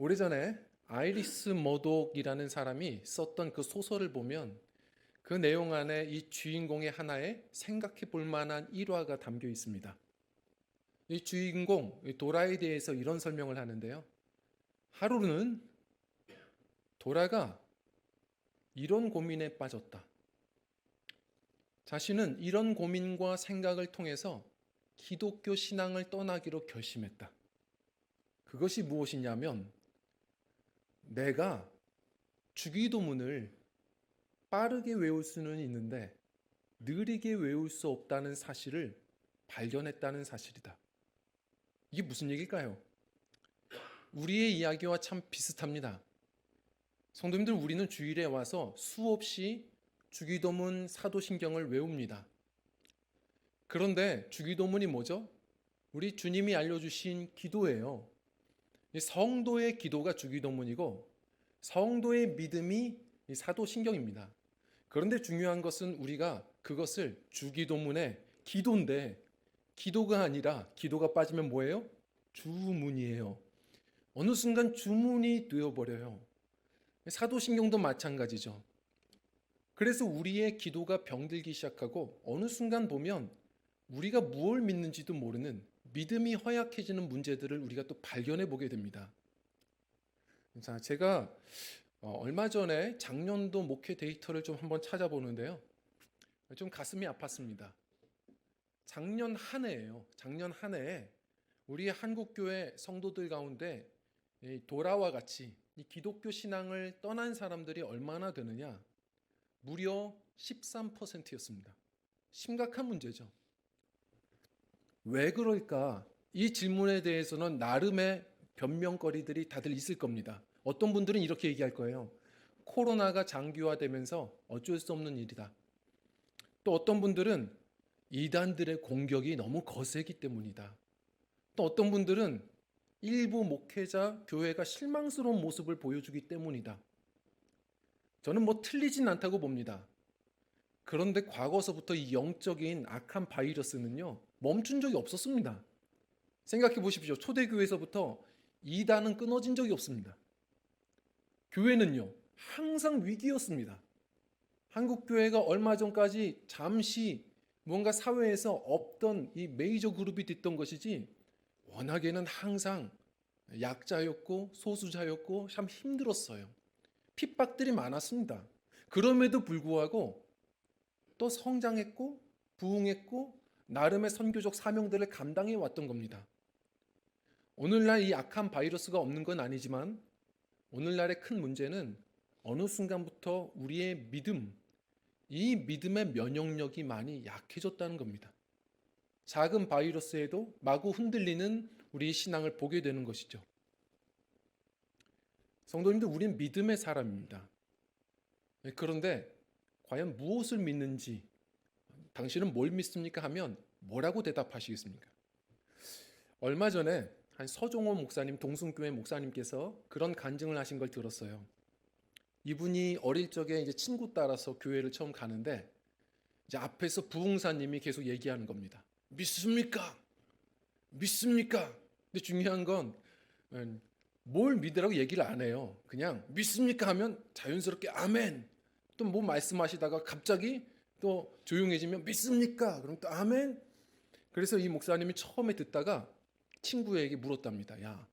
오래전에 아이리스 머독이라는 사람이 썼던 그 소설을 보면 그 내용 안에 이 주인공의 하나에 생각해 볼 만한 일화가 담겨 있습니다. 이 주인공 도라에 대해서 이런 설명을 하는데요. 하루는 도라가 이런 고민에 빠졌다. 자신은 이런 고민과 생각을 통해서 기독교 신앙을 떠나기로 결심했다. 그것이 무엇이냐면 내가 주기도문을 빠르게 외울 수는 있는데 느리게 외울 수 없다는 사실을 발견했다는 사실이다. 이게 무슨 얘기일까요? 우리의 이야기와 참 비슷합니다. 성도님들, 우리는 주일에 와서 수없이 주기도문 사도신경을 외웁니다. 그런데 주기도문이 뭐죠? 우리 주님이 알려주신 기도예요. 성도의 기도가 주기도문이고 성도의 믿음이 사도신경입니다. 그런데 중요한 것은 우리가 그것을 주기도문의 기도인데 기도가 아니라 기도가 빠지면 뭐예요? 주문이에요. 어느 순간 주문이 되어버려요. 사도신경도 마찬가지죠. 그래서 우리의 기도가 병들기 시작하고 어느 순간 보면 우리가 무엇을 믿는지도 모르는 믿음이 허약해지는 문제들을 우리가 또 발견해 보게 됩니다. 자, 제가 얼마 전에 작년도 목회 데이터를 좀 한번 찾아보는데요. 좀 가슴이 아팠습니다. 작년 한 해예요. 작년 한 해에 우리 한국교회 성도들 가운데 도라와 같이 이 기독교 신앙을 떠난 사람들이 얼마나 되느냐? 무려 13%였습니다. 심각한 문제죠. 왜 그럴까? 이 질문에 대해서는 나름의 변명거리들이 다들 있을 겁니다. 어떤 분들은 이렇게 얘기할 거예요. 코로나가 장기화되면서 어쩔 수 없는 일이다. 또 어떤 분들은 이단들의 공격이 너무 거세기 때문이다. 또 어떤 분들은 일부 목회자, 교회가 실망스러운 모습을 보여주기 때문이다. 저는 틀리진 않다고 봅니다. 그런데 과거서부터 이 영적인 악한 바이러스는요, 멈춘 적이 없었습니다. 생각해 보십시오. 초대교회에서부터 이단은 끊어진 적이 없습니다. 교회는요, 항상 위기였습니다. 한국교회가 얼마 전까지 잠시 뭔가 사회에서 없던 이 메이저 그룹이 됐던 것이지, 워낙에는 항상 약자였고 소수자였고 참 힘들었어요. 핍박들이 많았습니다. 그럼에도 불구하고 또 성장했고 부흥했고 나름의 선교적 사명들을 감당해 왔던 겁니다. 오늘날 이 악한 바이러스가 없는 건 아니지만 오늘날의 큰 문제는 어느 순간부터 우리의 믿음, 이 믿음의 면역력이 많이 약해졌다는 겁니다. 작은 바이러스에도 마구 흔들리는 우리의 신앙을 보게 되는 것이죠. 성도님들, 우리는 믿음의 사람입니다. 그런데 과연 무엇을 믿는지, 당신은 뭘 믿습니까? 하면 뭐라고 대답하시겠습니까? 얼마 전에 한 서종호 목사님, 동순교회 목사님께서 그런 간증을 하신 걸 들었어요. 이분이 어릴 적에 이제 친구 따라서 교회를 처음 가는데 이제 앞에서 부흥사님이 계속 얘기하는 겁니다. 믿습니까? 믿습니까? 근데 중요한 건 뭘 믿으라고 얘기를 안 해요. 그냥 믿습니까? 하면 자연스럽게 아멘. 또 뭐 말씀하시다가 갑자기 또 조용해지면 믿습니까? 그럼 또 아멘. 그래서 이 목사님이 처음에 듣다가 친구에게 물었답니다. 야,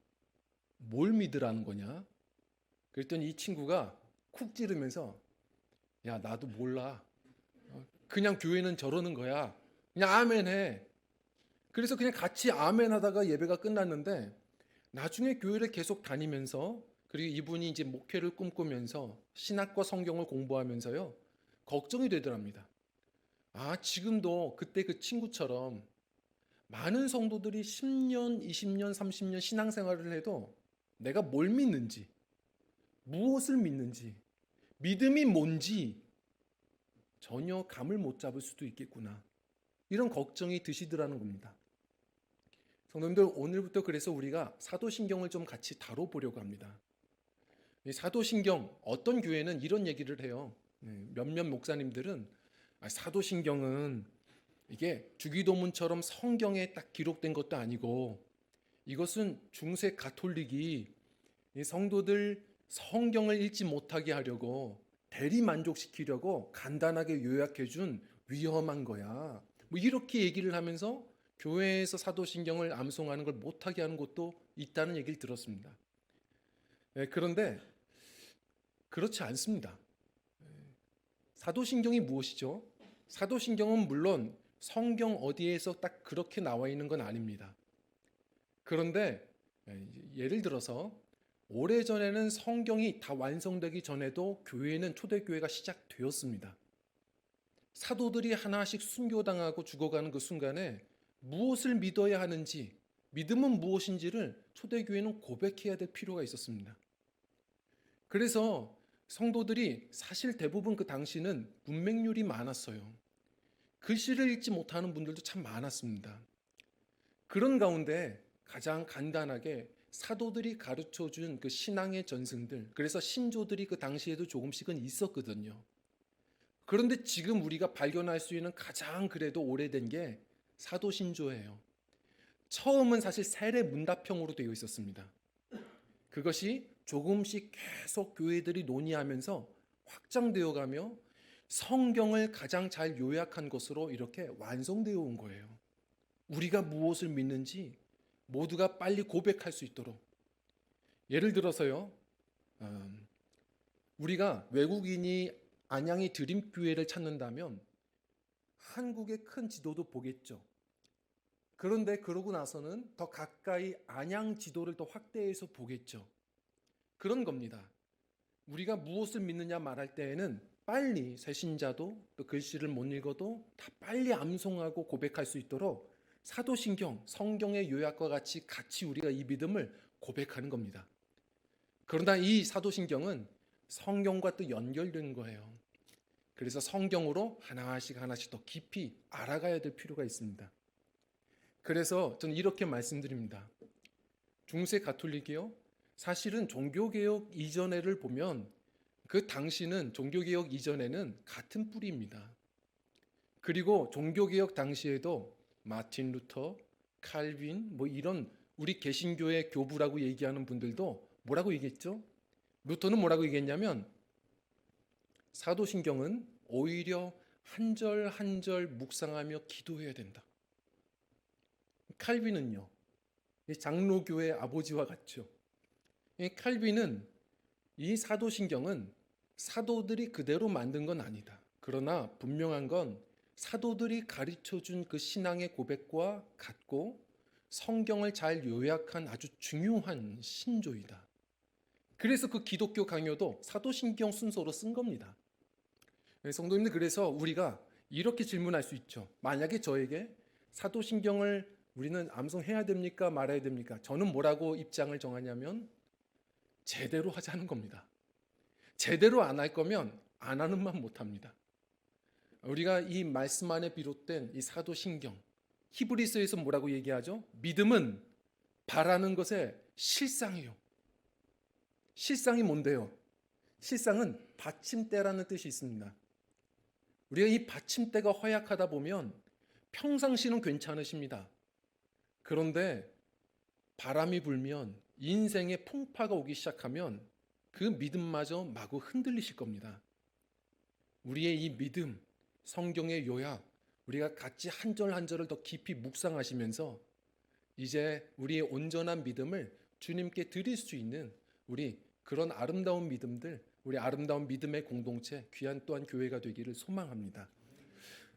뭘 믿으라는 거냐? 그랬더니 이 친구가 쿡 찌르면서 야, 나도 몰라. 그냥 교회는 저러는 거야. 그냥 아멘 해. 그래서 그냥 같이 아멘 하다가 예배가 끝났는데 나중에 교회를 계속 다니면서 그리고 이분이 이제 목회를 꿈꾸면서 신학과 성경을 공부하면서요. 걱정이 되더랍니다. 아, 지금도 그때 그 친구처럼 많은 성도들이 10년, 20년, 30년 신앙생활을 해도 내가 뭘 믿는지, 무엇을 믿는지, 믿음이 뭔지 전혀 감을 못 잡을 수도 있겠구나. 이런 걱정이 드시더라는 겁니다. 성도님들, 오늘부터 그래서 우리가 사도신경을 좀 같이 다뤄보려고 합니다. 이 사도신경, 어떤 교회는 이런 얘기를 해요. 몇몇 목사님들은 사도신경은 이게 주기도문처럼 성경에 딱 기록된 것도 아니고 이것은 중세 가톨릭이 이 성도들 성경을 읽지 못하게 하려고 대리 만족시키려고 간단하게 요약해 준 위험한 거야. 뭐 이렇게 얘기를 하면서 교회에서 사도신경을 암송하는 걸 못하게 하는 곳도 있다는 얘기를 들었습니다. 그런데 그렇지 않습니다. 사도신경이 무엇이죠? 사도신경은 물론 성경 어디에서 딱 그렇게 나와 있는 건 아닙니다. 그런데 예를 들어서 오래전에는 성경이 다 완성되기 전에도 교회는 초대교회가 시작되었습니다. 사도들이 하나씩 순교당하고 죽어가는 그 순간에 무엇을 믿어야 하는지, 믿음은 무엇인지를 초대교회는 고백해야 될 필요가 있었습니다. 그래서 성도들이 사실 대부분 그 당시는 문맹률이 많았어요. 글씨를 읽지 못하는 분들도 참 많았습니다. 그런 가운데 가장 간단하게 사도들이 가르쳐 준 그 신앙의 전승들, 그래서 신조들이 그 당시에도 조금씩은 있었거든요. 그런데 지금 우리가 발견할 수 있는 가장 그래도 오래된 게 사도신조예요. 처음은 사실 세례 문답형으로 되어 있었습니다. 그것이 조금씩 계속 교회들이 논의하면서 확장되어 가며 성경을 가장 잘 요약한 것으로 이렇게 완성되어 온 거예요. 우리가 무엇을 믿는지 모두가 빨리 고백할 수 있도록. 예를 들어서요, 우리가 외국인이 안양의 드림교회를 찾는다면 한국의 큰 지도도 보겠죠. 그런데 그러고 나서는 더 가까이 안양 지도를 더 확대해서 보겠죠. 그런 겁니다. 우리가 무엇을 믿느냐 말할 때에는 빨리 새신자도 또 글씨를 못 읽어도 다 빨리 암송하고 고백할 수 있도록 사도신경, 성경의 요약과 같이 우리가 이 믿음을 고백하는 겁니다. 그러나 이 사도신경은 성경과 또 연결된 거예요. 그래서 성경으로 하나씩 더 깊이 알아가야 될 필요가 있습니다. 그래서 저는 이렇게 말씀드립니다. 중세 가톨릭이요, 사실은 종교개혁 이전에를 보면 그 당시는 종교개혁 이전에는 같은 뿌리입니다. 그리고 종교개혁 당시에도 마틴 루터, 칼빈 뭐 이런 우리 개신교의 교부라고 얘기하는 분들도 뭐라고 얘기했죠? 루터는 뭐라고 얘기했냐면 사도신경은 오히려 한 절 한 절 묵상하며 기도해야 된다. 칼빈은요, 장로교의 아버지와 같죠. 칼빈은 이 사도신경은 사도들이 그대로 만든 건 아니다. 그러나 분명한 건 사도들이 가르쳐준 그 신앙의 고백과 같고 성경을 잘 요약한 아주 중요한 신조이다. 그래서 그 기독교 강요도 사도신경 순서로 쓴 겁니다. 성도님들, 그래서 우리가 이렇게 질문할 수 있죠. 만약에 저에게 사도신경을 우리는 암송해야 됩니까? 말아야 됩니까? 저는 뭐라고 입장을 정하냐면 제대로 하자는 겁니다. 제대로 안 할 거면 안 하는 만 못합니다. 우리가 이 말씀 안에 비롯된 이 사도신경, 히브리서에서 뭐라고 얘기하죠? 믿음은 바라는 것의 실상이요. 실상이 뭔데요? 실상은 받침대라는 뜻이 있습니다. 우리가 이 받침대가 허약하다 보면 평상시는 괜찮으십니다. 그런데 바람이 불면, 인생의 풍파가 오기 시작하면 그 믿음마저 마구 흔들리실 겁니다. 우리의 이 믿음, 성경의 요약, 우리가 같이 한 절 한 절을 더 깊이 묵상하시면서 이제 우리의 온전한 믿음을 주님께 드릴 수 있는 우리 그런 아름다운 믿음들, 우리 아름다운 믿음의 공동체, 귀한 또한 교회가 되기를 소망합니다.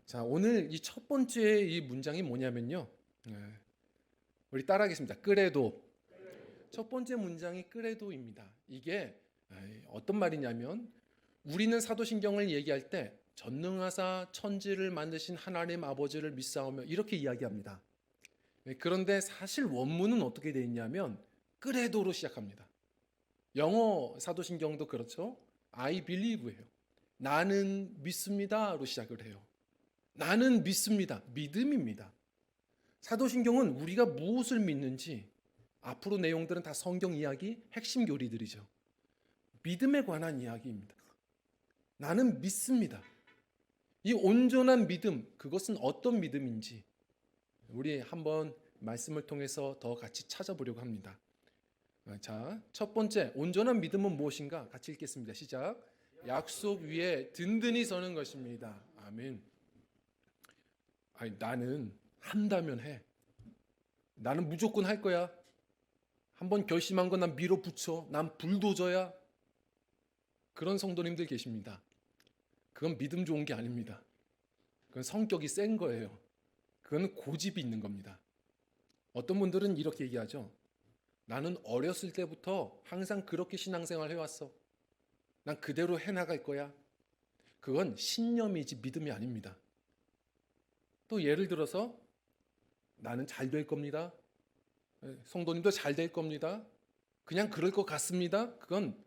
자, 오늘 이 첫 번째 이 문장이 뭐냐면요, 우리 따라하겠습니다. 끄레도. 첫 번째 문장이 끄레도입니다. 이게 어떤 말이냐면 우리는 사도신경을 얘기할 때 전능하사 천지를 만드신 하나님 아버지를 믿사오며 이렇게 이야기합니다. 그런데 사실 원문은 어떻게 되어 있냐면 끄레도로 시작합니다. 영어 사도신경도 그렇죠. I believe예요. 나는 믿습니다로 시작을 해요. 나는 믿습니다. 믿음입니다. 사도신경은 우리가 무엇을 믿는지, 앞으로 내용들은 다 성경 이야기, 핵심 교리들이죠. 믿음에 관한 이야기입니다. 나는 믿습니다. 이 온전한 믿음, 그것은 어떤 믿음인지 우리 한번 말씀을 통해서 더 같이 찾아보려고 합니다. 자, 첫 번째, 온전한 믿음은 무엇인가? 같이 읽겠습니다. 시작. 약속 위에 든든히 서는 것입니다. 아멘. 아니, 나는 한다면 해. 나는 무조건 할 거야. 한번 결심한 건 난 밀어붙여. 난 불도저야. 그런 성도님들 계십니다. 그건 믿음 좋은 게 아닙니다. 그건 성격이 센 거예요. 그건 고집이 있는 겁니다. 어떤 분들은 이렇게 얘기하죠. 나는 어렸을 때부터 항상 그렇게 신앙생활 해왔어. 난 그대로 해나갈 거야. 그건 신념이지 믿음이 아닙니다. 또 예를 들어서 나는 잘 될 겁니다. 성도님도 잘 될 겁니다. 그냥 그럴 것 같습니다. 그건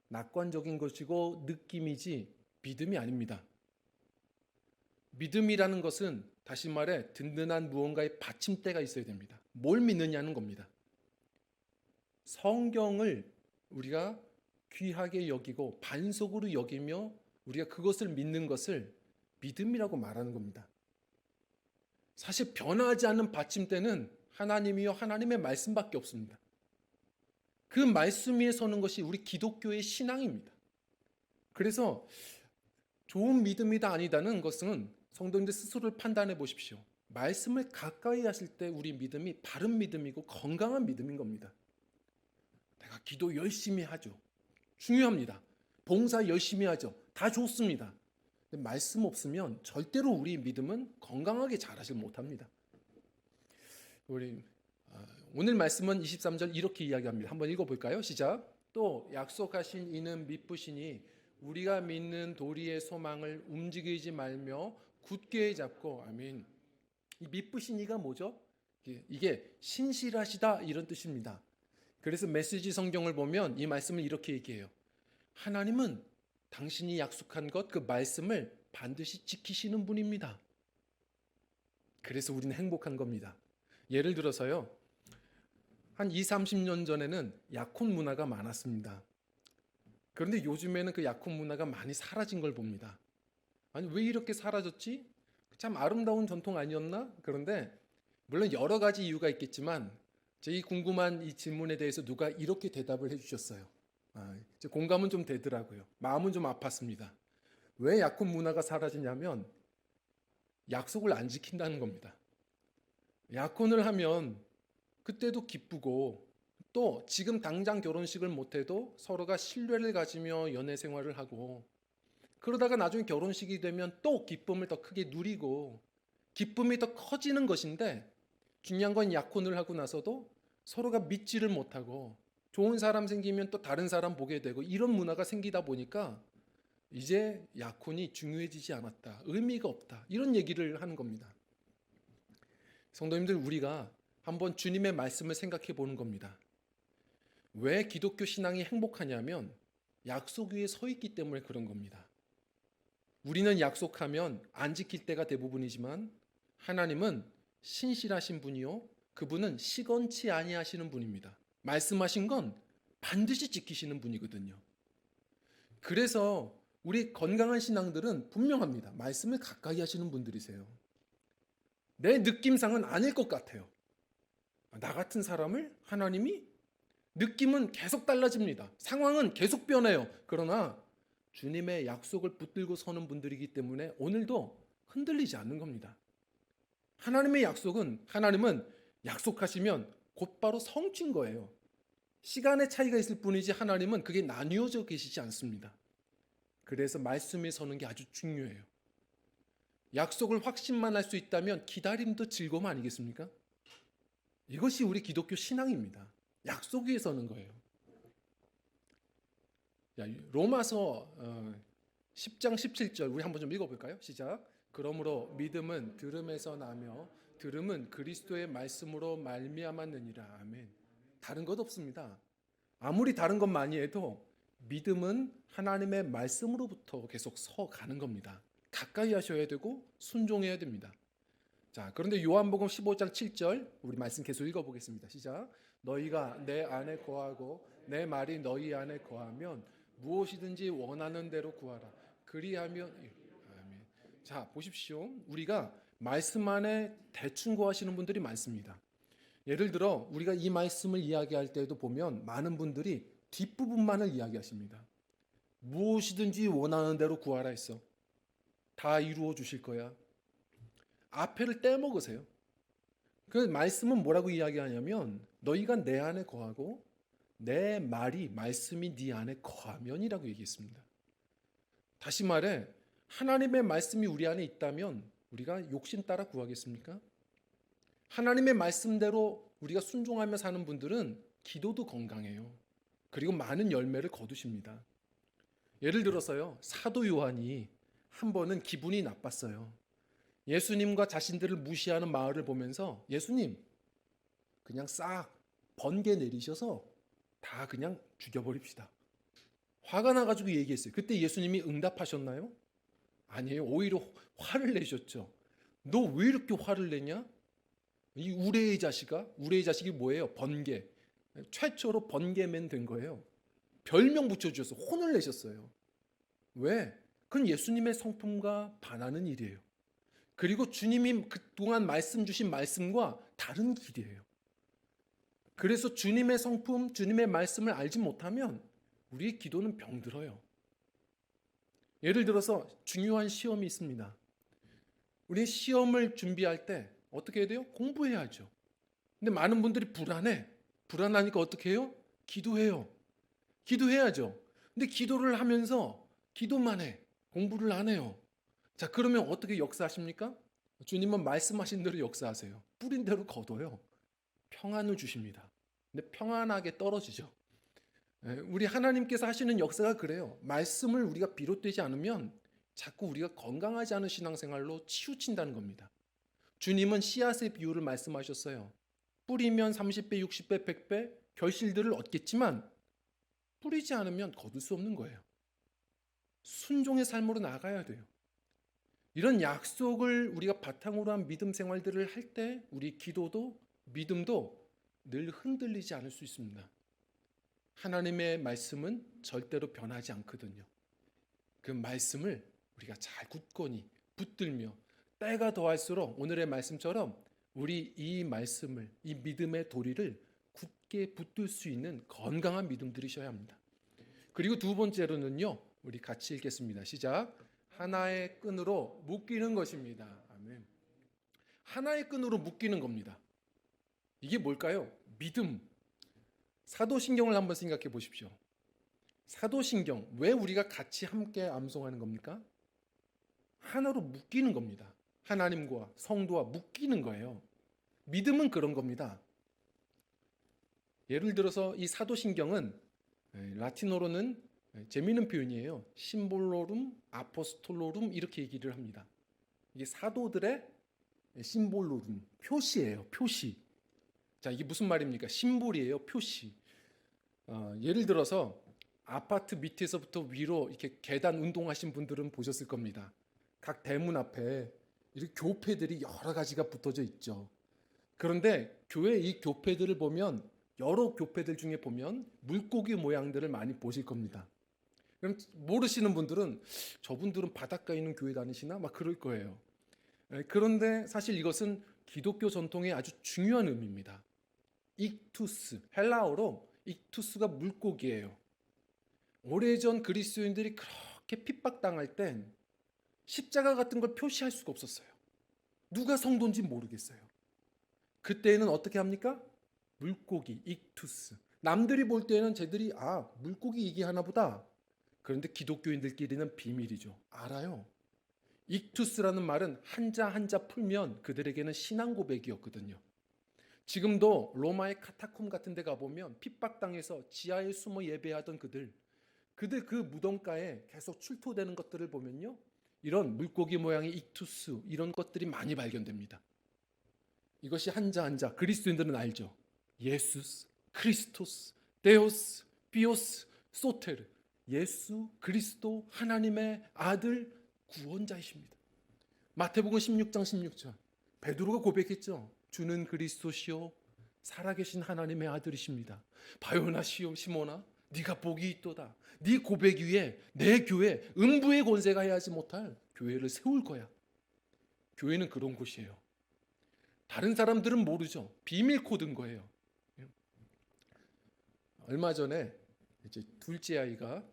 낙관적인 것이고 느낌이지 믿음이 아닙니다. 믿음이라는 것은 다시 말해 든든한 무언가의 받침대가 있어야 됩니다. 뭘 믿느냐는 겁니다. 성경을 우리가 귀하게 여기고 반석으로 여기며 우리가 그것을 믿는 것을 믿음이라고 말하는 겁니다. 사실 변하지 않는 받침대는 하나님이요 하나님의 말씀밖에 없습니다. 그 말씀 위에 서는 것이 우리 기독교의 신앙입니다. 그래서 좋은 믿음이다 아니다는 것은 성도님들 스스로를 판단해 보십시오. 말씀을 가까이 하실 때 우리 믿음이 바른 믿음이고 건강한 믿음인 겁니다. 내가 기도 열심히 하죠. 중요합니다. 봉사 열심히 하죠. 다 좋습니다. 근데 말씀 없으면 절대로 우리 믿음은 건강하게 자라지 못합니다. 우리 오늘 말씀은 23절 이렇게 이야기합니다. 한번 읽어볼까요? 시작. 또 약속하신 이는 미쁘시니 우리가 믿는 도리의 소망을 움직이지 말며 굳게 잡고 아멘. 이 미쁘신 이가 뭐죠? 이게 신실하시다 이런 뜻입니다. 그래서 메시지 성경을 보면 이 말씀을 이렇게 얘기해요. 하나님은 당신이 약속한 것 그 말씀을 반드시 지키시는 분입니다. 그래서 우리는 행복한 겁니다. 예를 들어서요. 한 20, 30년 전에는 약혼 문화가 많았습니다. 그런데 요즘에는 그 약혼 문화가 많이 사라진 걸 봅니다. 아니 왜 이렇게 사라졌지? 참 아름다운 전통 아니었나? 그런데 물론 여러 가지 이유가 있겠지만 제 이 궁금한 이 질문에 대해서 누가 이렇게 대답을 해주셨어요. 이제 공감은 좀 되더라고요. 마음은 좀 아팠습니다. 왜 약혼 문화가 사라지냐면 약속을 안 지킨다는 겁니다. 약혼을 하면 그때도 기쁘고 또 지금 당장 결혼식을 못해도 서로가 신뢰를 가지며 연애 생활을 하고 그러다가 나중에 결혼식이 되면 또 기쁨을 더 크게 누리고 기쁨이 더 커지는 것인데 중요한 건 약혼을 하고 나서도 서로가 믿지를 못하고 좋은 사람 생기면 또 다른 사람 보게 되고 이런 문화가 생기다 보니까 이제 약혼이 중요해지지 않았다. 의미가 없다. 이런 얘기를 하는 겁니다. 성도님들 우리가 한번 주님의 말씀을 생각해 보는 겁니다. 왜 기독교 신앙이 행복하냐면 약속 위에 서 있기 때문에 그런 겁니다. 우리는 약속하면 안 지킬 때가 대부분이지만 하나님은 신실하신 분이요 그분은 시건치 아니하시는 분입니다. 말씀하신 건 반드시 지키시는 분이거든요. 그래서 우리 건강한 신앙들은 분명합니다. 말씀을 가까이 하시는 분들이세요. 내 느낌상은 아닐 것 같아요. 나 같은 사람을 하나님이 느낌은 계속 달라집니다. 상황은 계속 변해요. 그러나 주님의 약속을 붙들고 서는 분들이기 때문에 오늘도 흔들리지 않는 겁니다. 하나님의 약속은 하나님은 약속하시면 곧바로 성취인 거예요. 시간의 차이가 있을 뿐이지 하나님은 그게 나뉘어져 계시지 않습니다. 그래서 말씀에 서는 게 아주 중요해요. 약속을 확신만 할 수 있다면 기다림도 즐거움 아니겠습니까? 이것이 우리 기독교 신앙입니다. 약속 위에 서는 거예요. 로마서 10장 17절 우리 한번 좀 읽어볼까요? 시작. 그러므로 믿음은 들음에서 나며 들음은 그리스도의 말씀으로 말미암았느니라. 아멘. 다른 것 없습니다. 아무리 다른 것 많이 해도 믿음은 하나님의 말씀으로부터 계속 서가는 겁니다. 가까이 하셔야 되고 순종해야 됩니다. 자, 그런데 요한복음 15장 7절 우리 말씀 계속 읽어보겠습니다. 시작. 너희가 내 안에 거하고 내 말이 너희 안에 거하면 무엇이든지 원하는 대로 구하라. 그리하면 아멘. 자, 보십시오. 우리가 말씀 안에 대충 거하시는 분들이 많습니다. 예를 들어 우리가 이 말씀을 이야기할 때도 보면 많은 분들이 뒷부분만을 이야기하십니다. 무엇이든지 원하는 대로 구하라 했어. 다 이루어 주실 거야. 앞에를 떼먹으세요. 그 말씀은 뭐라고 이야기하냐면 너희가 내 안에 거하고 내 말이 말씀이 네 안에 거하면이라고 얘기했습니다. 다시 말해 하나님의 말씀이 우리 안에 있다면 우리가 욕심 따라 구하겠습니까? 하나님의 말씀대로 우리가 순종하며 사는 분들은 기도도 건강해요. 그리고 많은 열매를 거두십니다. 예를 들어서요, 사도 요한이 한 번은 기분이 나빴어요. 예수님과 자신들을 무시하는 마을을 보면서 예수님 그냥 싹 번개 내리셔서 다 그냥 죽여버립시다. 화가 나가지고 얘기했어요. 그때 예수님이 응답하셨나요? 아니에요. 오히려 화를 내셨죠. 너 왜 이렇게 화를 내냐? 이 우레의 자식아, 우레의 자식이 뭐예요? 번개. 최초로 번개맨 된 거예요. 별명 붙여주셔서 혼을 내셨어요. 왜? 그건 예수님의 성품과 반하는 일이에요. 그리고 주님이 그동안 말씀 주신 말씀과 다른 길이에요. 그래서 주님의 성품, 주님의 말씀을 알지 못하면 우리의 기도는 병들어요. 예를 들어서 중요한 시험이 있습니다. 우리 시험을 준비할 때 어떻게 해야 돼요? 공부해야죠. 근데 많은 분들이 불안해. 불안하니까 어떻게 해요? 기도해요. 기도해야죠. 근데 기도를 하면서 기도만 해. 공부를 안 해요. 자, 그러면 어떻게 역사하십니까? 주님은 말씀하신 대로 역사하세요. 뿌린 대로 거둬요. 평안을 주십니다. 근데 평안하게 떨어지죠. 우리 하나님께서 하시는 역사가 그래요. 말씀을 우리가 비롯되지 않으면 자꾸 우리가 건강하지 않은 신앙생활로 치우친다는 겁니다. 주님은 씨앗의 비유를 말씀하셨어요. 뿌리면 30배, 60배, 100배 결실들을 얻겠지만 뿌리지 않으면 거둘 수 없는 거예요. 순종의 삶으로 나가야 돼요. 이런 약속을 우리가 바탕으로 한 믿음 생활들을 할 때 우리 기도도 믿음도 늘 흔들리지 않을 수 있습니다. 하나님의 말씀은 절대로 변하지 않거든요. 그 말씀을 우리가 잘 굳건히 붙들며 때가 더할수록 오늘의 말씀처럼 우리 이 말씀을, 이 믿음의 도리를 굳게 붙들 수 있는 건강한 믿음들이셔야 합니다. 그리고 두 번째로는요, 우리 같이 읽겠습니다. 시작. 하나의 끈으로 묶이는 것입니다. 아멘. 하나의 끈으로 묶이는 겁니다. 이게 뭘까요? 믿음. 사도신경을 한번 생각해 보십시오. 사도신경, 왜 우리가 같이 함께 암송하는 겁니까? 하나로 묶이는 겁니다. 하나님과 성도와 묶이는 거예요. 믿음은 그런 겁니다. 예를 들어서 이 사도신경은 라틴어로는 재미있는 표현이에요. 심볼로룸, 아포스톨로룸 이렇게 얘기를 합니다. 이게 사도들의 심볼로룸, 표시예요. 표시. 자, 이게 무슨 말입니까? 심볼이에요. 표시. 예를 들어서 아파트 밑에서부터 위로 이렇게 계단 운동하신 분들은 보셨을 겁니다. 각 대문 앞에 이렇게 교패들이 여러 가지가 붙어져 있죠. 그런데 교회 이 교패들을 보면 여러 교패들 중에 보면 물고기 모양들을 많이 보실 겁니다. 그럼 모르시는 분들은 저분들은 바닷가에 있는 교회 다니시나? 막 그럴 거예요. 그런데 사실 이것은 기독교 전통의 아주 중요한 의미입니다. 익투스, 헬라어로 익투스가 물고기예요. 오래전 그리스도인들이 그렇게 핍박당할 땐 십자가 같은 걸 표시할 수가 없었어요. 누가 성도인지 모르겠어요. 그때는 어떻게 합니까? 물고기, 익투스. 남들이 볼 때는 쟤들이 물고기 얘기하나 보다. 그런데 기독교인들끼리는 비밀이죠. 알아요. 익투스라는 말은 한자 한자 풀면 그들에게는 신앙 고백이었거든요. 지금도 로마의 카타콤 같은 데 가보면 핍박당해서 지하에 숨어 예배하던 그들 그 무덤가에 계속 출토되는 것들을 보면요. 이런 물고기 모양의 익투스 이런 것들이 많이 발견됩니다. 이것이 한자 한자 그리스도인들은 알죠. 예수스, 크리스토스, 데오스, 비오스, 소테르. 예수 그리스도 하나님의 아들 구원자이십니다. 마태복음 16장 16절 베드로가 고백했죠. 주는 그리스도시요 살아계신 하나님의 아들이십니다. 바요나 시몬아 네가 복이 있도다. 네 고백 위에 내 교회 음부의 권세가 해하지 못할 교회를 세울 거야. 교회는 그런 곳이에요. 다른 사람들은 모르죠. 비밀 코드인 거예요. 얼마 전에 이제 둘째 아이가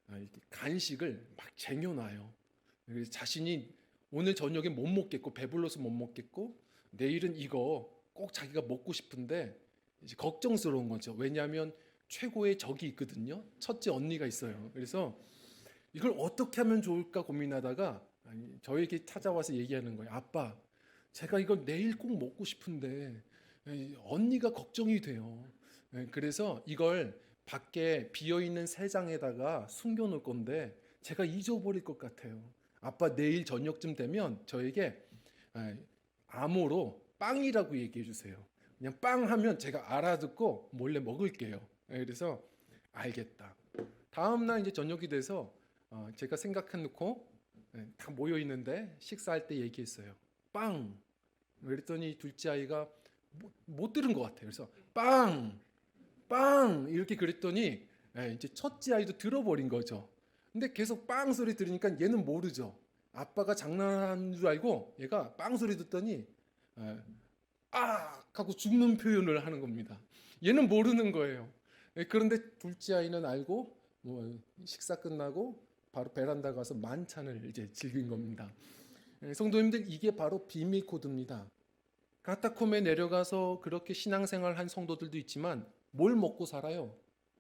이렇게 간식을 막 쟁여놔요. 그래서 자신이 오늘 저녁에 못 먹겠고 배불러서 못 먹겠고 내일은 이거 꼭 자기가 먹고 싶은데 이제 걱정스러운 거죠. 왜냐하면 최고의 적이 있거든요. 첫째 언니가 있어요. 그래서 이걸 어떻게 하면 좋을까 고민하다가 저에게 찾아와서 얘기하는 거예요. 아빠, 제가 이걸 내일 꼭 먹고 싶은데 언니가 걱정이 돼요. 그래서 이걸 밖에 비어있는 새 장에다가 숨겨놓을 건데 제가 잊어버릴 것 같아요. 아빠 내일 저녁쯤 되면 저에게 암호로 빵이라고 얘기해 주세요. 그냥 빵 하면 제가 알아듣고 몰래 먹을게요. 그래서 알겠다. 다음 날 이제 저녁이 돼서 제가 생각해 놓고 다 모여 있는데 식사할 때 얘기했어요. 빵. 그랬더니 둘째 아이가 못 들은 것 같아요. 그래서 빵, 빵 이렇게 그랬더니 이제 첫째 아이도 들어버린 거죠. 근데 계속 빵 소리 들으니까 얘는 모르죠. 아빠가 장난하는 줄 알고 얘가 빵 소리 듣더니 아 하고 죽는 표현을 하는 겁니다. 얘는 모르는 거예요. 그런데 둘째 아이는 알고 식사 끝나고 바로 베란다 가서 만찬을 이제 즐긴 겁니다. 성도님들 이게 바로 비밀 코드입니다. 카타콤에 내려가서 그렇게 신앙생활 한 성도들도 있지만 뭘 먹고 살아요?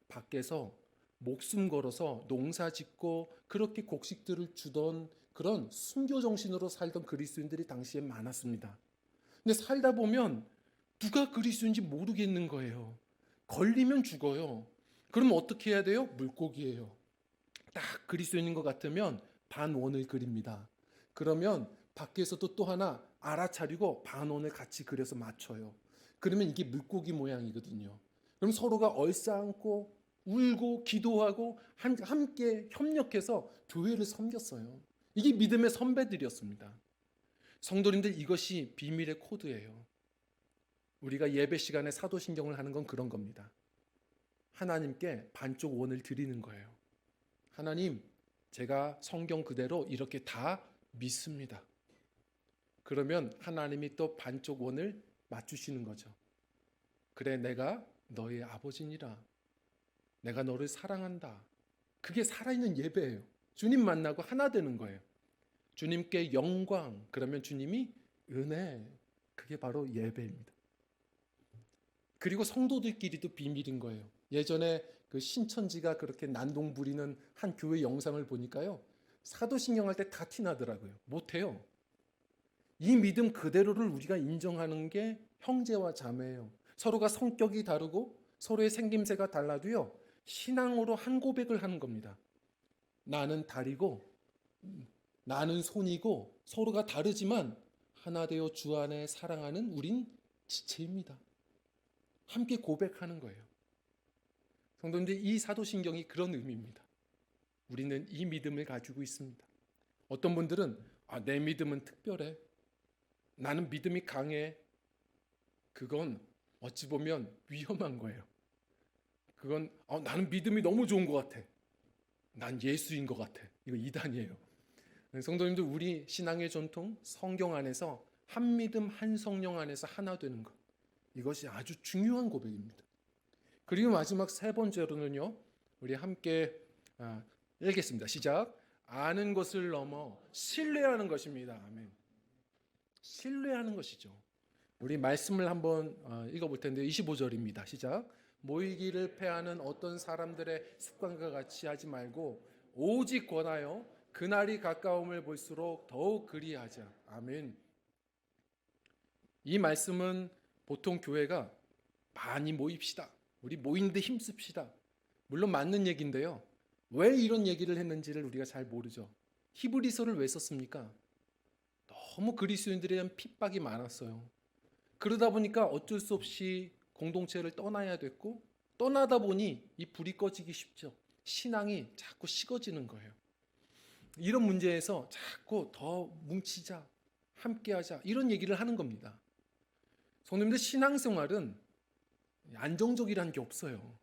밖에서 목숨 걸어서 농사 짓고 그렇게 곡식들을 주던 그런 순교 정신으로 살던 그리스도인들이 당시에 많았습니다. 근데 살다 보면 누가 그리스도인지 모르겠는 거예요. 걸리면 죽어요. 그럼 어떻게 해야 돼요? 물고기예요. 딱 그리스도인인 것 같으면 반원을 그립니다. 그러면 밖에서도 또 하나 알아차리고 반원을 같이 그려서 맞춰요. 그러면 이게 물고기 모양이거든요. 그럼 서로가 얼싸안고 울고 기도하고 함께 협력해서 교회를 섬겼어요. 이게 믿음의 선배들이었습니다. 성도님들 이것이 비밀의 코드예요. 우리가 예배 시간에 사도신경을 하는 건 그런 겁니다. 하나님께 반쪽 원을 드리는 거예요. 하나님, 제가 성경 그대로 이렇게 다 믿습니다. 그러면 하나님이 또 반쪽 원을 맞추시는 거죠. 그래, 내가 너의 아버지니라. 내가 너를 사랑한다. 그게 살아있는 예배예요. 주님 만나고 하나 되는 거예요. 주님께 영광, 그러면 주님이 은혜. 그게 바로 예배입니다. 그리고 성도들끼리도 비밀인 거예요. 예전에 그 신천지가 그렇게 난동 부리는 한 교회 영상을 보니까요. 사도신경 할 때 다 티나더라고요. 못해요. 이 믿음 그대로를 우리가 인정하는 게 형제와 자매예요. 서로가 성격이 다르고 서로의 생김새가 달라도요. 신앙으로 한 고백을 하는 겁니다. 나는 다리고 나는 손이고 서로가 다르지만 하나 되어 주 안에 사랑하는 우린 지체입니다. 함께 고백하는 거예요. 성도님들 이 사도신경이 그런 의미입니다. 우리는 이 믿음을 가지고 있습니다. 어떤 분들은 내 믿음은 특별해. 나는 믿음이 강해. 그건 어찌 보면 위험한 거예요. 그건 나는 믿음이 너무 좋은 것 같아. 난 예수인 것 같아. 이거 이단이에요. 성도님들 우리 신앙의 전통 성경 안에서 한 믿음 한 성령 안에서 하나 되는 것. 이것이 아주 중요한 고백입니다. 그리고 마지막 세 번째로는요. 우리 함께 읽겠습니다. 시작. 아는 것을 넘어 신뢰하는 것입니다. 아멘. 신뢰하는 것이죠. 우리 말씀을 한번 읽어볼 텐데 25절입니다. 시작. 모이기를 패하는 어떤 사람들의 습관과 같이 하지 말고 오직 권하여 그날이 가까움을 볼수록 더욱 그리하자. 아멘. 이 말씀은 보통 교회가 많이 모입시다. 우리 모이는데 힘씁시다. 물론 맞는 얘기인데요. 왜 이런 얘기를 했는지를 우리가 잘 모르죠. 히브리서를 왜 썼습니까? 너무 그리스도인들에 대한 핍박이 많았어요. 그러다 보니까 어쩔 수 없이 공동체를 떠나야 됐고 떠나다 보니 이 불이 꺼지기 쉽죠. 신앙이 자꾸 식어지는 거예요. 이런 문제에서 자꾸 더 뭉치자, 함께하자 이런 얘기를 하는 겁니다. 성도님들 신앙생활은 안정적이라는 게 없어요.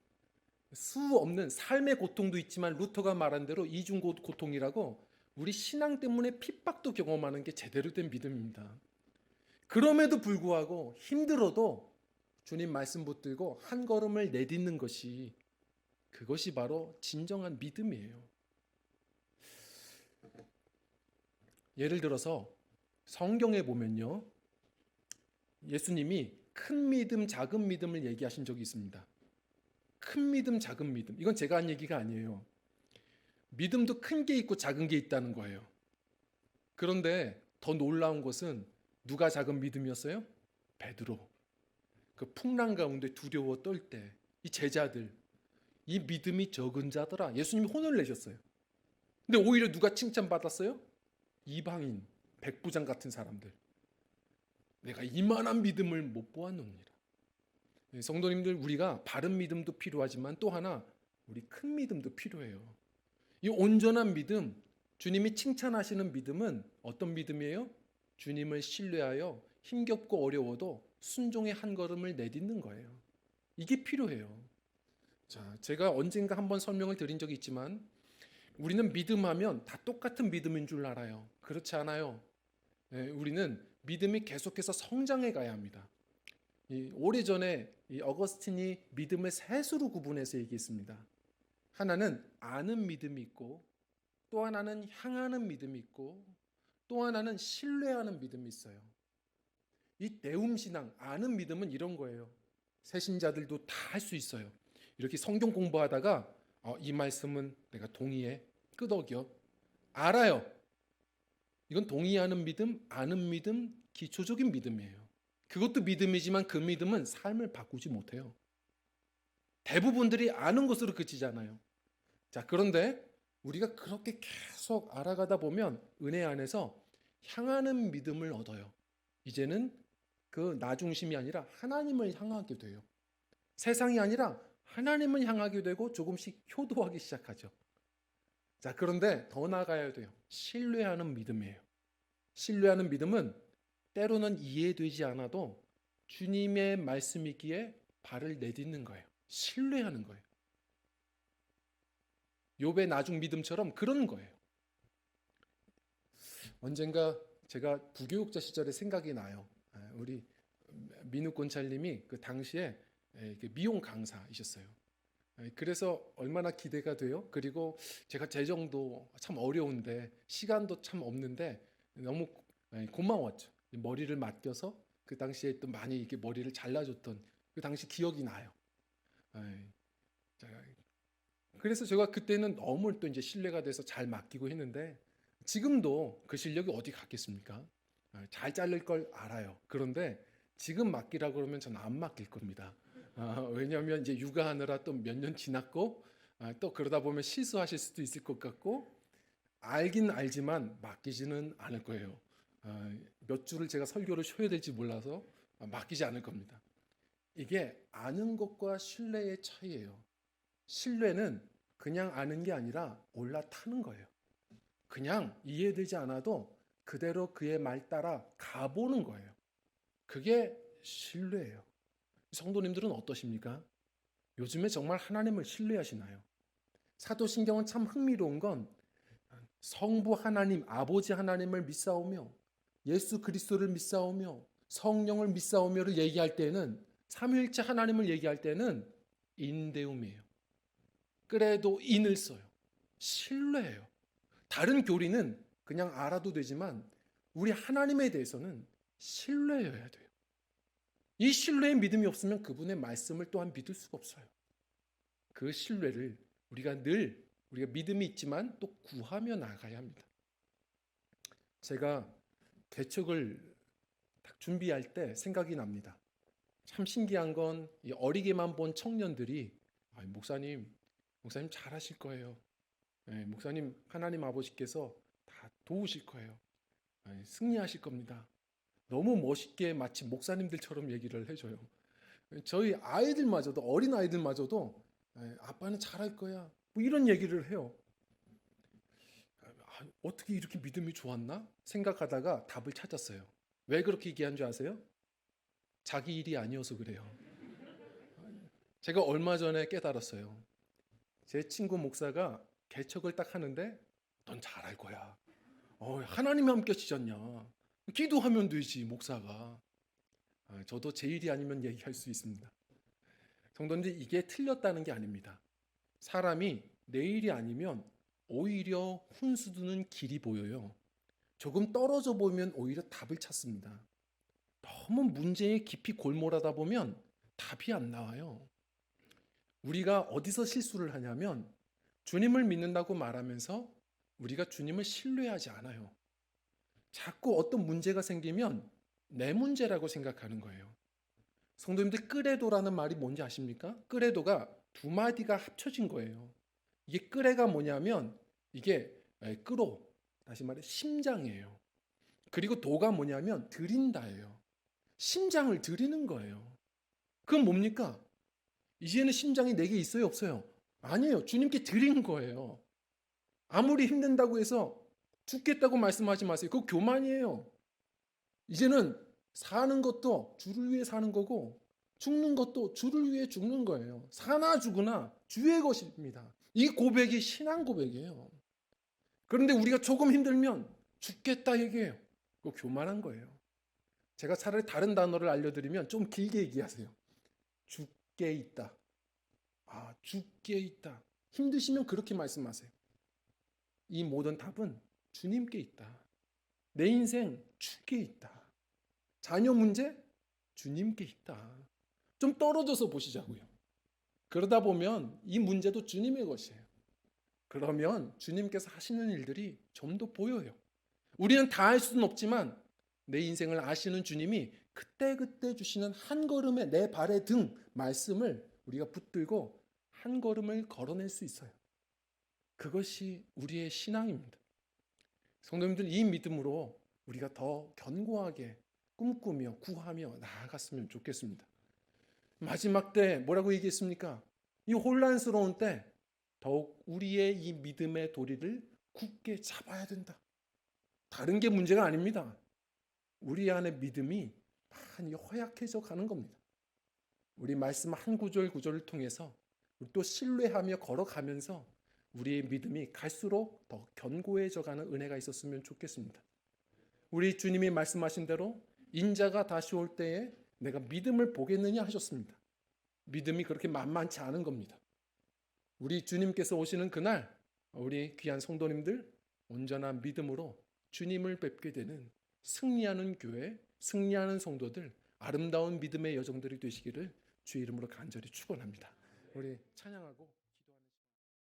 수 없는 삶의 고통도 있지만 루터가 말한 대로 이중 고통이라고 우리 신앙 때문에 핍박도 경험하는 게 제대로 된 믿음입니다. 그럼에도 불구하고 힘들어도 주님 말씀 붙들고 한 걸음을 내딛는 것이, 그것이 바로 진정한 믿음이에요. 예를 들어서 성경에 보면요, 예수님이 큰 믿음, 작은 믿음을 얘기하신 적이 있습니다. 큰 믿음, 작은 믿음. 이건 제가 한 얘기가 아니에요. 믿음도 큰 게 있고 작은 게 있다는 거예요. 그런데 더 놀라운 것은 누가 작은 믿음이었어요? 베드로. 그 풍랑 가운데 두려워 떨 때 이 제자들, 이 믿음이 적은 자더라. 예수님이 혼을 내셨어요. 근데 오히려 누가 칭찬받았어요? 이방인, 백부장 같은 사람들. 내가 이만한 믿음을 못 보았느니라. 성도님들, 우리가 바른 믿음도 필요하지만 또 하나 우리 큰 믿음도 필요해요. 이 온전한 믿음, 주님이 칭찬하시는 믿음은 어떤 믿음이에요? 주님을 신뢰하여 힘겹고 어려워도 순종의 한 걸음을 내딛는 거예요. 이게 필요해요. 자, 제가 언젠가 한번 설명을 드린 적이 있지만 우리는 믿음하면 다 똑같은 믿음인 줄 알아요. 그렇지 않아요. 우리는 믿음이 계속해서 성장해 가야 합니다. 오래전에 어거스틴이 믿음을 셋으로 구분해서 얘기했습니다. 하나는 아는 믿음이 있고, 또 하나는 향하는 믿음이 있고, 또 하나는 신뢰하는 믿음이 있어요. 이 내음신앙, 아는 믿음은 이런 거예요. 새신자들도 다 할 수 있어요. 이렇게 성경 공부하다가 이 말씀은 내가 동의해, 끄덕여, 알아요. 이건 동의하는 믿음, 아는 믿음, 기초적인 믿음이에요. 그것도 믿음이지만 그 믿음은 삶을 바꾸지 못해요. 대부분들이 아는 것으로 그치잖아요. 자, 그런데 우리가 그렇게 계속 알아가다 보면 은혜 안에서 향하는 믿음을 얻어요. 이제는 그 나 중심이 아니라 하나님을 향하게 돼요. 세상이 아니라 하나님을 향하게 되고 조금씩 효도하기 시작하죠. 자, 그런데 더 나아가야 돼요. 신뢰하는 믿음이에요. 신뢰하는 믿음은 때로는 이해되지 않아도 주님의 말씀이기에 발을 내딛는 거예요. 신뢰하는 거예요. 욥의 나중 믿음처럼 그런 거예요. 언젠가 제가 부교육자 시절에 생각이 나요. 우리 민우 권찰님이 그 당시에 미용 강사이셨어요. 그래서 얼마나 기대가 돼요. 그리고 제가 재정도 참 어려운데 시간도 참 없는데 너무 고마웠죠. 머리를 맡겨서 그 당시에 또 많이 이렇게 머리를 잘라줬던 그 당시 기억이 나요. 그래서 제가 그때는 너무 또 이제 신뢰가 돼서 잘 맡기고 했는데 지금도 그 실력이 어디 갔겠습니까? 잘 자를 걸 알아요. 그런데 지금 맡기라고 그러면 저는 안 맡길 겁니다. 왜냐하면 이제 육아하느라 또 몇 년 지났고 또 그러다 보면 실수하실 수도 있을 것 같고 알긴 알지만 맡기지는 않을 거예요. 몇 줄을 제가 설교를 쉬어야 될지 몰라서 맡기지 않을 겁니다. 이게 아는 것과 신뢰의 차이예요. 신뢰는 그냥 아는 게 아니라 올라타는 거예요. 그냥 이해되지 않아도 그대로 그의 말 따라 가보는 거예요. 그게 신뢰예요. 성도님들은 어떠십니까? 요즘에 정말 하나님을 신뢰하시나요? 사도신경은 참 흥미로운 건 성부 하나님, 아버지 하나님을 믿사오며 예수 그리스도를 믿사오며 성령을 믿사오며를 얘기할 때는, 삼위일체 하나님을 얘기할 때는 인데움이에요. 그래도 인을 써요. 신뢰예요. 다른 교리는 그냥 알아도 되지만 우리 하나님에 대해서는 신뢰여야 돼요. 이 신뢰의 믿음이 없으면 그분의 말씀을 또한 믿을 수가 없어요. 그 신뢰를 우리가 믿음이 있지만 또 구하며 나가야 합니다. 제가 개척을 딱 준비할 때 생각이 납니다. 참 신기한 건 이 어리게만 본 청년들이 목사님 잘하실 거예요. 목사님 하나님 아버지께서 다 도우실 거예요. 승리하실 겁니다. 너무 멋있게 마치 목사님들처럼 얘기를 해줘요. 저희 아이들마저도, 어린 아이들마저도 아빠는 잘할 거야, 뭐 이런 얘기를 해요. 어떻게 이렇게 믿음이 좋았나 생각하다가 답을 찾았어요. 왜 그렇게 얘기한 줄 아세요? 자기 일이 아니어서 그래요. 제가 얼마 전에 깨달았어요. 제 친구 목사가 개척을 딱 하는데 넌 잘할 거야. 하나님이 함께 하시잖냐. 기도하면 되지, 목사가. 저도 제 일이 아니면 얘기할 수 있습니다. 성도님들, 이게 틀렸다는 게 아닙니다. 사람이 내 일이 아니면 오히려 훈수두는 길이 보여요. 조금 떨어져 보면 오히려 답을 찾습니다. 너무 문제에 깊이 골몰하다 보면 답이 안 나와요. 우리가 어디서 실수를 하냐면 주님을 믿는다고 말하면서 우리가 주님을 신뢰하지 않아요. 자꾸 어떤 문제가 생기면 내 문제라고 생각하는 거예요. 성도님들, 끄레도라는 말이 뭔지 아십니까? 끄레도가 두 마디가 합쳐진 거예요. 이게 끄레가 뭐냐면 이게 끄로, 다시 말해 심장이에요. 그리고 도가 뭐냐면 드린다예요. 심장을 드리는 거예요. 그건 뭡니까? 이제는 심장이 내게 있어요, 없어요? 아니에요. 주님께 드린 거예요. 아무리 힘든다고 해서 죽겠다고 말씀하지 마세요. 그거 교만이에요. 이제는 사는 것도 주를 위해 사는 거고 죽는 것도 주를 위해 죽는 거예요. 사나 죽으나 주의 것입니다. 이 고백이 신앙 고백이에요. 그런데 우리가 조금 힘들면 죽겠다 얘기해요. 그거 교만한 거예요. 제가 차라리 다른 단어를 알려드리면 좀 길게 얘기하세요. 죽게 있다. 죽게 있다. 힘드시면 그렇게 말씀하세요. 이 모든 답은 주님께 있다. 내 인생 주께 있다. 자녀 문제 주님께 있다. 좀 떨어져서 보시자고요. 그러다 보면 이 문제도 주님의 것이에요. 그러면 주님께서 하시는 일들이 좀 더 보여요. 우리는 다 할 수는 없지만 내 인생을 아시는 주님이 그때그때 주시는 한 걸음의 내 발의 등 말씀을 우리가 붙들고 한 걸음을 걸어낼 수 있어요. 그것이 우리의 신앙입니다. 성도님들, 이 믿음으로 우리가 더 견고하게 꿈꾸며 구하며 나아갔으면 좋겠습니다. 마지막 때 뭐라고 얘기했습니까? 이 혼란스러운 때 더욱 우리의 이 믿음의 도리를 굳게 잡아야 된다. 다른 게 문제가 아닙니다. 우리 안에 믿음이 많이 허약해져 가는 겁니다. 우리 말씀 한 구절 구절을 통해서 또 신뢰하며 걸어가면서 우리의 믿음이 갈수록 더 견고해져 가는 은혜가 있었으면 좋겠습니다. 우리 주님이 말씀하신 대로 인자가 다시 올 때에 내가 믿음을 보겠느냐 하셨습니다. 믿음이 그렇게 만만치 않은 겁니다. 우리 주님께서 오시는 그날 우리 귀한 성도님들 온전한 믿음으로 주님을 뵙게 되는 승리하는 교회, 승리하는 성도들, 아름다운 믿음의 여정들이 되시기를 주의 이름으로 간절히 축원합니다. 우리 찬양하고